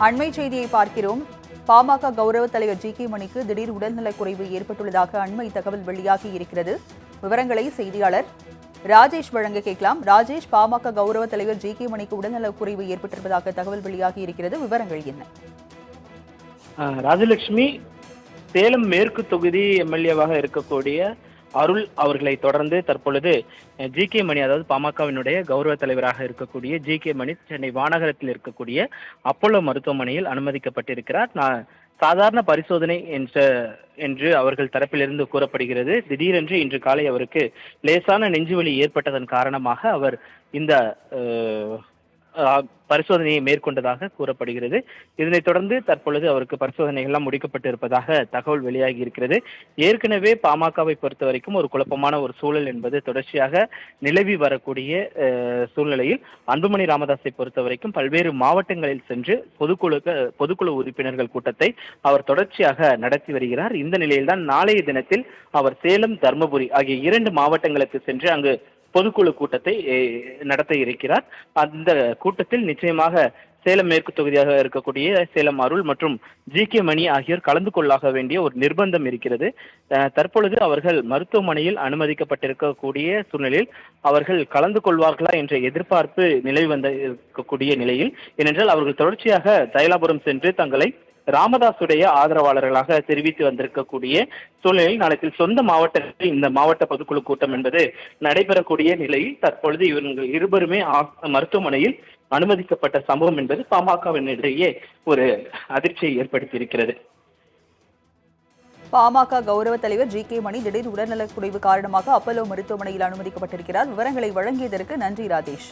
அண்மை செய்தியை பார்க்கிறோம். பாமக கௌரவ தலைவர் ஜி.கே. மணிக்கு திடீர் உடல்நலக்குறைவு ஏற்பட்டுள்ளதாக அண்மை தகவல் வெளியாகி இருக்கிறது. விவரங்களை செய்தியாளர் ராஜேஷ் வழங்க கேட்கலாம். ராஜேஷ், பாமக கௌரவ தலைவர் ஜி.கே. மணிக்கு உடல்நலக்குறைவு ஏற்பட்டிருப்பதாக தகவல் வெளியாகி இருக்கிறது. விவரங்கள் என்ன? ராஜலட்சுமி, சேலம் மேற்கு தொகுதி எம்எல்ஏவாக இருக்கக்கூடிய அருள் அவர்களை தொடர்ந்து தற்பொழுது ஜி.கே. மணி, அதாவது பாமகவினுடைய கௌரவ தலைவராக இருக்கக்கூடிய ஜி.கே. மணி சென்னை வானகரத்தில் இருக்கக்கூடிய அப்போலோ மருத்துவமனையில் அனுமதிக்கப்பட்டிருக்கிறார். சாதாரண பரிசோதனை என்று அவர்கள் தரப்பிலிருந்து கூறப்படுகிறது. திடீரென்று இன்று காலை அவருக்கு லேசான நெஞ்சுவலி ஏற்பட்டதன் காரணமாக அவர் இந்த பரிசோதனையை மேற்கொண்டதாக கூறப்படுகிறது. இதனைத் தொடர்ந்து தற்பொழுது அவருக்கு பரிசோதனைகள்லாம் முடிக்கப்பட்டிருப்பதாக தகவல் வெளியாகி இருக்கிறது. ஏற்கனவே பாமகவை பொறுத்த வரைக்கும் ஒரு குழப்பமான ஒரு சூழல் என்பது தொடர்ச்சியாக நிலவி வரக்கூடிய சூழ்நிலையில் அன்புமணி ராமதாஸை பொறுத்த வரைக்கும் பல்வேறு மாவட்டங்களில் சென்று பொதுக்குழு உறுப்பினர்கள் கூட்டத்தை அவர் தொடர்ச்சியாக நடத்தி வருகிறார். இந்த நிலையில்தான் நாளைய தினத்தில் அவர் சேலம், தர்மபுரி ஆகிய 2 மாவட்டங்களுக்கு சென்று அங்கு பொதுக்குழு கூட்டத்தை நடத்த இருக்கிறார். அந்த கூட்டத்தில் நிச்சயமாக சேலம் மேற்கு தொகுதியாக இருக்கக்கூடிய சேலம் அருள் மற்றும் ஜி.கே. மணி ஆகியோர் கலந்து கொள்ளாக வேண்டிய ஒரு நிர்பந்தம் இருக்கிறது. தற்பொழுது அவர்கள் மருத்துவமனையில் அனுமதிக்கப்பட்டிருக்கக்கூடிய சூழ்நிலையில் அவர்கள் கலந்து கொள்வார்களா என்ற எதிர்பார்ப்பு நிலவி வந்த இருக்கக்கூடிய நிலையில், ஏனென்றால் அவர்கள் தொடர்ச்சியாக தைலாபுரம் சென்று தங்களை ராமதாசுடைய ஆதரவாளர்களாக தெரிவித்து வந்திருக்கக்கூடிய சூழ்நிலையில் நாளைக்கு சொந்த மாவட்டத்தில் இந்த மாவட்ட பொதுக்குழு கூட்டம் என்பது நடைபெறக்கூடிய நிலையில் தற்பொழுது இவர்கள் இருவருமே மருத்துவமனையில் அனுமதிக்கப்பட்ட சம்பவம் என்பது பாமகவினிடையே ஒரு அதிர்ச்சியை ஏற்படுத்தியிருக்கிறது. பாமக கௌரவ தலைவர் ஜி.கே. மணி திடீர் உடல்நலக்குறைவு காரணமாக அப்போலோ மருத்துவமனையில் அனுமதிக்கப்பட்டிருக்கிறார். விவரங்களை வழங்கியதற்கு நன்றி ராஜேஷ்.